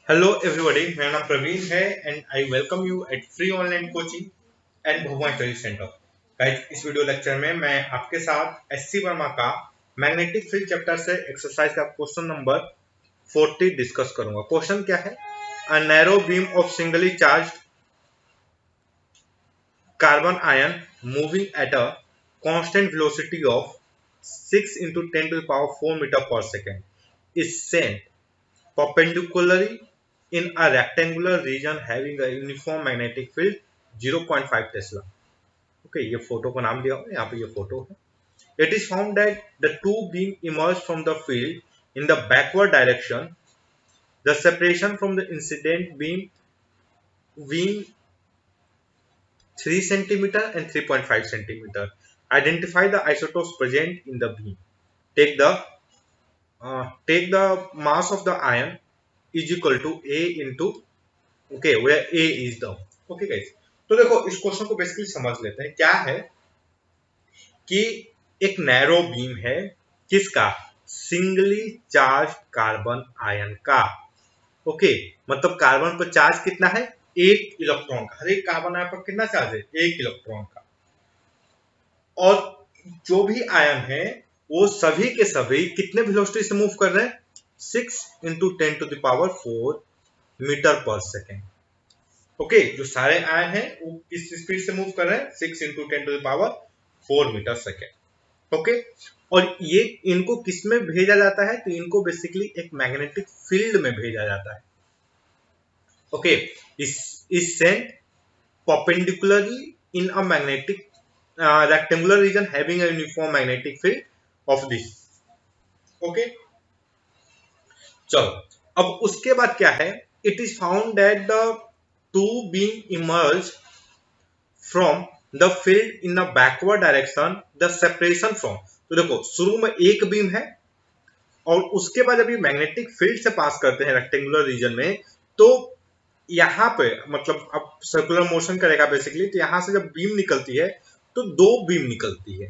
Hello everybody, मेरा नाम प्रवीण है and I welcome you at free online coaching and Bhagwan study centre. Guys, इस video lecture में मैं आपके साथ एससी वर्मा का मैग्नेटिक फील्ड चैप्टर से एक्सरसाइज का क्वेश्चन नंबर 40 डिस्कस करूंगा। क्वेश्चन क्या है? A narrow beam of singly charged carbon ion moving at a constant velocity of 6 into 10 to the power 4 meter per second is sent perpendicularly in a rectangular region having a uniform magnetic field 0.5 Tesla. Okay, ये photo को नाम दिया हुआ है, यहाँ पे ये photo है। It is found that the two beam emerge from the field in the backward direction. The separation from the incident beam beam 3 centimeter and 3.5 centimeter. Identify the isotopes present in the beam. Take the mass of the ion is equal to A into, okay, where A is the, okay guys। तो देखो, इस question को basically समझ लेते हैं। क्या है कि एक नैरो बीम है, किसका? सिंगली चार्ज कार्बन आयन का। ओके, मतलब कार्बन पर चार्ज कितना है? 1 इलेक्ट्रॉन का। हर एक कार्बन आयन पर कितना चार्ज है? 1 इलेक्ट्रॉन का। और जो भी आयन है वो सभी के सभी कितने वेलोसिटी से मूव कर रहे हैं? 6 into 10 to the power 4 metre per second. Okay, जो सारे आयन हैं वो किस स्पीड से मूव कर रहे हैं? 6 into 10 to the power 4 metre second. Okay, और ये इनको किस में भेजा जाता है? तो इनको बेसिकली एक मैग्नेटिक फील्ड में भेजा जाता है। ओके, इस Saint perpendicularly in a magnetic rectangular region having a uniform magnetic field of this। Okay, चलो अब उसके बाद क्या है? It is found that the two beam emerge from the field in a backward direction. The separation from, तो देखो शुरू में एक बीम है और उसके बाद अभी मैग्नेटिक फील्ड से पास करते हैं रेक्टेंगुलर रीजन में, तो यहाँ पे मतलब अब सर्कुलर मोशन करेगा बेसिकली। तो यहां से जब बीम निकलती है तो दो बीम निकलती है,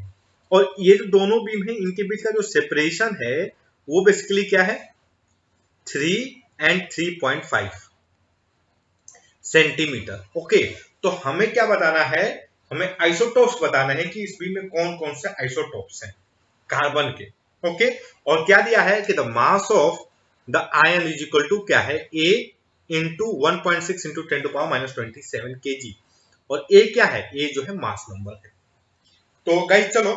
और ये जो दोनों बीम है इनके बीच का जो सेपरेशन है वो बेसिकली क्या है? 3 and 3.5 सेंटीमीटर। ओके, तो हमें क्या बताना है? हमें आइसोटोप्स बताना है कि इस बीम में कौन कौन से आइसोटोप्स हैं कार्बन के। ओके, और क्या दिया है कि the mass of the ion is equal to क्या है? A into 1.6 into 10 to power -27 kg। और ए क्या है? ए जो है मास नंबर है। तो गाइस चलो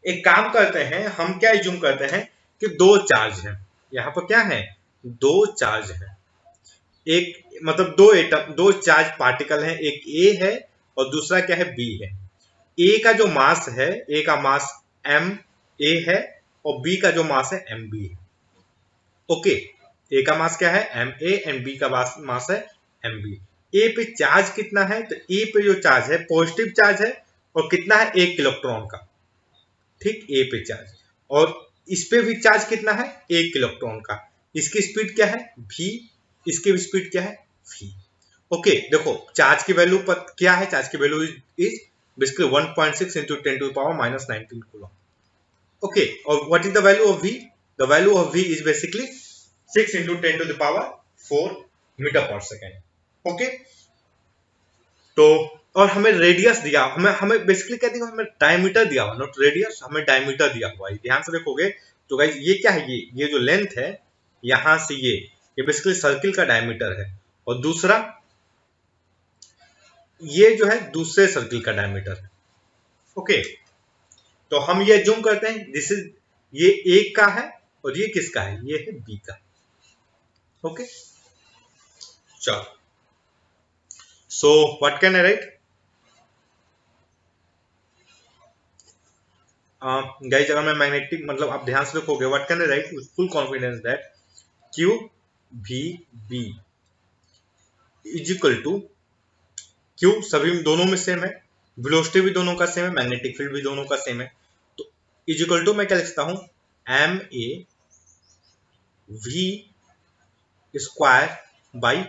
एक काम करते हैं, हम क्या इज्यूम करते हैं कि दो चार्ज हैं। यहाँ पर क्या है? दो चार्ज है। एक मतलब दो एटम, दो चार्ज पार्टिकल है। एक ए है और दूसरा क्या है? बी है। ए का जो मास है, ए का मास एम ए है और बी का जो मास है एम बी है। ओके, ए का मास क्या है? एम ए एंड बी का मास है एम बी। ए पे चार्ज कितना है? तो ए पे जो चार्ज है पॉजिटिव चार्ज है और कितना है? 1 इलेक्ट्रॉन का। ठीक, ए पे चार्ज। और इस पे भी चार्ज कितना है? 1 इलेक्ट्रॉन का। इसकी स्पीड क्या है? v। इसकी स्पीड क्या है? v। ओके, देखो चार्ज की वैल्यू पर क्या है? चार्ज की value is basically 1.6 into 10 to the power -19 coulomb. Okay, और what is the value of v? The value of v is basically 6 into 10 to the power 4 metre per second. Okay, तो और हमें radius दिया, हमें हमें basically क्या दिया? हमें डायमीटर दिया हुआ, नॉट रेडियस, हमें डायमीटर दिया हुआ है। ध्यान से देखोगे तो गाइस ये क्या है? ये जो लेंथ है यहां से ये बेसिकली सर्किल का डायमीटर है, और दूसरा ये जो है दूसरे सर्किल का डायमीटर है। ओके, तो हम ये जूम करते हैं, दिस इज, ये एक का है और ये किसका है? ये है बी का। ओके, चलो so what can I write? Guys अगर मैं मैग्नेटिक मतलब आप ध्यान से देखोगे, what can I write with full confidence that Q V B is equal to Q, सभी दोनों में सेम है, वेलोसिटी भी दोनों का सेम है, मैग्नेटिक फील्ड भी दोनों का सेम है। तो इज इक्वल टू मैं क्या लिखता हूं? M A V square by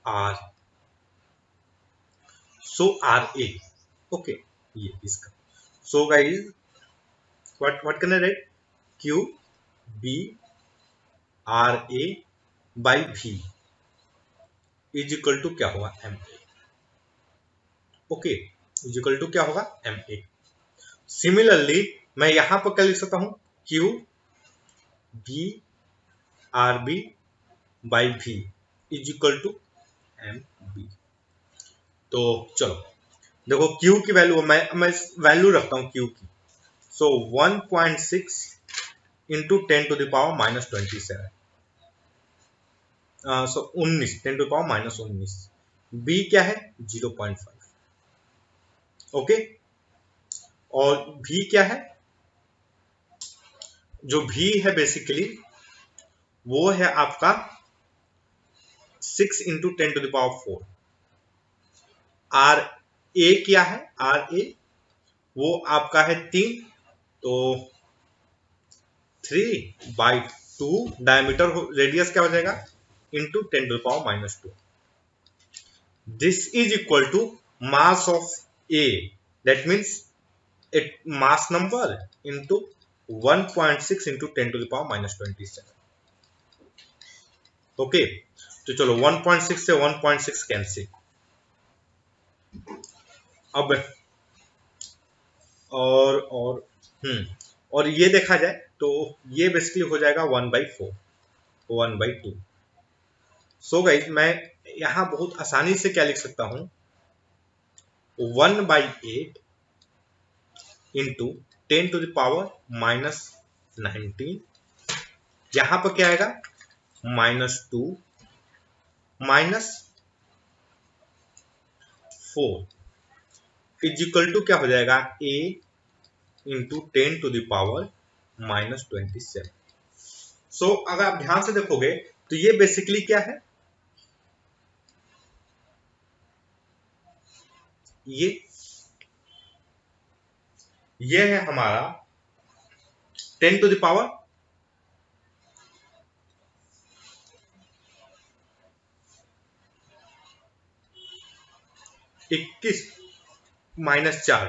R. So R A. Okay, ये इसका। So guys what can I write? Q B R A by भी इज इक्वल टू क्या होगा, M A. Okay, is equal to क्या होगा, एम ए। Similarly मैं यहां पर क्या लिख सकता हूं, Q B R B by भी is equal to M B. तो चलो देखो क्यू की वैल्यू मैं वैल्यू रखता हूं क्यू की। सो 1.6 इंटू 10⁻⁻27, सो 19, 10⁻⁻19। बी क्या है, 0.5। ओके, और भी क्या है, जो भी है बेसिकली वो है आपका 6 इंटू 10⁴। आर ए क्या है, आर ए वो आपका है 3, तो 3/2 डायमीटर, रेडियस क्या हो जाएगा, into 10⁻⁻2। This is equal to mass of A, that means it mass number into 1.6 into 10⁻⁻27। Okay, तो चलो 1.6 से 1.6 कैंसिल। अब और और ये देखा जाए तो ये बेसिकली हो जाएगा 1/4, 1/2। सो गाइस मैं यहां बहुत आसानी से क्या लिख सकता हूं, 1/8 इंटू 10⁻⁻19। यहां पर क्या आएगा, -2 -4 इज इक्वल टू क्या हो जाएगा, a इंटू 10⁻⁻27। सो अगर आप ध्यान से देखोगे तो ये बेसिकली क्या है, ये है हमारा 10⁻21 - 4।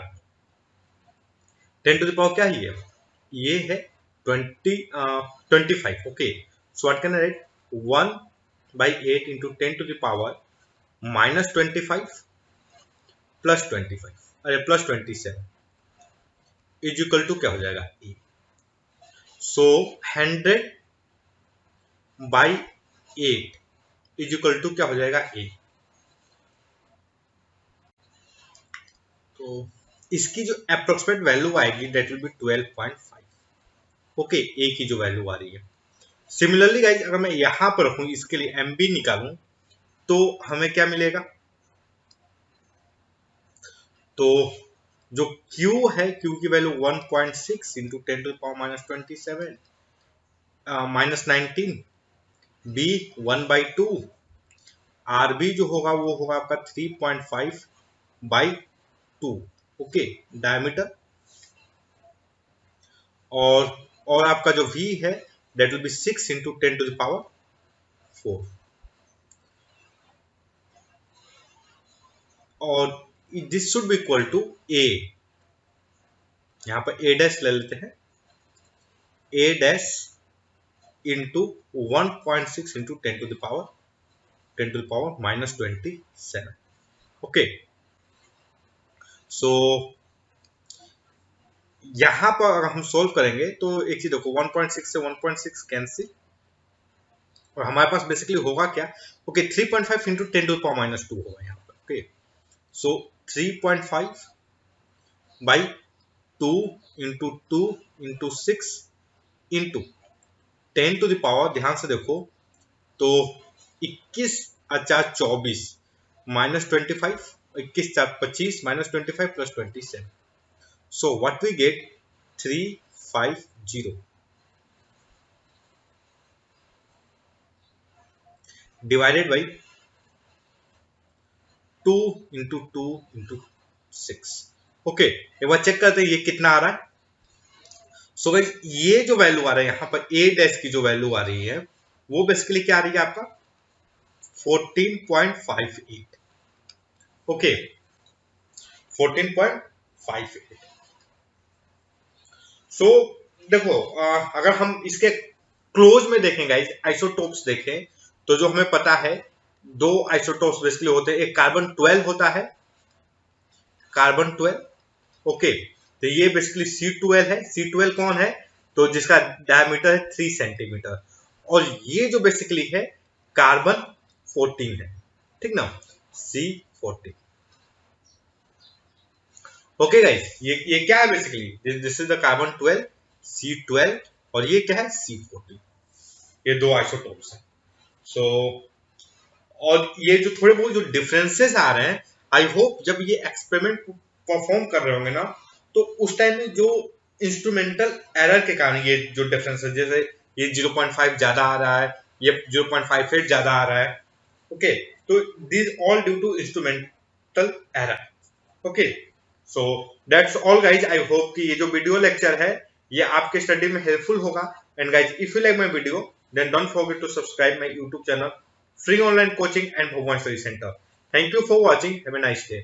10⁻क्या ही है, ये है 25। Okay, so what can I right, 1/8 into 10⁻⁻25 plus 25, अरे प्लस 27 इज इक्वल टू क्या हो जाएगा, ए। सो 100/8 इज इक्वल टू क्या हो जाएगा, ए। तो इसकी जो अप्रोक्सीमेट वैल्यू आएगी दैट विल बी 12.5। ओके, ए की जो वैल्यू आ रही है। सिमिलरली गाइज अगर मैं यहां पर रखूं, इसके लिए एम बी निकालूं तो हमें क्या मिलेगा, तो जो Q है, Q की वैल्यू 1.6 इंटू 10⁻⁻27 -19, B 1/2, RB जो होगा वो होगा आपका 3.5/2। Okay, diameter. और आपका जो V है दैट विल बी 6 इंटू 10⁻⁴। और this should be equal to A, यहां पर A डैश ले लेते हैं, A dash into 1.6 into 10⁻⁻27। Okay, so यहां पर अगर हम सोल्व करेंगे तो एक चीज देखो, 1.6 से 1.6 कैंसिल, और हमारे पास बेसिकली होगा क्या, ओके 3.5 इंटू 10⁻⁻2 होगा यहाँ पर। ओके, सो 3.5/2 इंटू 2 इंटू 6 इंटू 10⁻, ध्यान से देखो तो 21×4 = 24, -25, 21×4 = 25, -25 plus 27। So what we get, 350 divided by 2 into 2 into 6। Okay, एक बार चेक करते हैं ये कितना आ रहा है। सो गाइस ये जो वैल्यू आ रहा है यहाँ पर A डैश की जो वैल्यू आ रही है वो बेसिकली क्या आ रही है आपका 14.58। ओके, 14.58। सो देखो अगर हम इसके क्लोज में देखें गाइस, आइसोटोप्स देखें तो जो हमें पता है दो आइसोटोप्स बेसिकली होते हैं, एक कार्बन 12 होता है, कार्बन 12, ओके। तो ये बेसिकली C12 है। C12 कौन है? तो जिसका डायमीटर है 3 सेंटीमीटर। और ये जो बेसिकली है कार्बन 14 है, ठीक ना, C14। ओके गाइस, ये क्या है basically, this is the carbon 12, C12, और ये क्या है C14। ये दो आइसोटोप्स हैं। सो और ये जो थोड़े बहुत जो डिफरेंसेस आ रहे हैं, आई होप जब ये एक्सपेरिमेंट परफॉर्म कर रहे होंगे ना, तो उस टाइम में जो इंस्ट्रूमेंटल एरर के कारण ये जो डिफरेंसेस, जैसे ये 0.5 ज्यादा आ रहा है, ये 0.58 ज्यादा आ रहा है, ओके, तो this all due to instrumental error, okay. So that's all guys, I hope कि ये जो वीडियो लेक्चर है ये आपके स्टडी में हेल्पफुल होगा। And guys, if you like my video then don't forget to subscribe my YouTube channel, Free Online Coaching and Bhagwan Study Center. Thank you for watching. Have a nice day.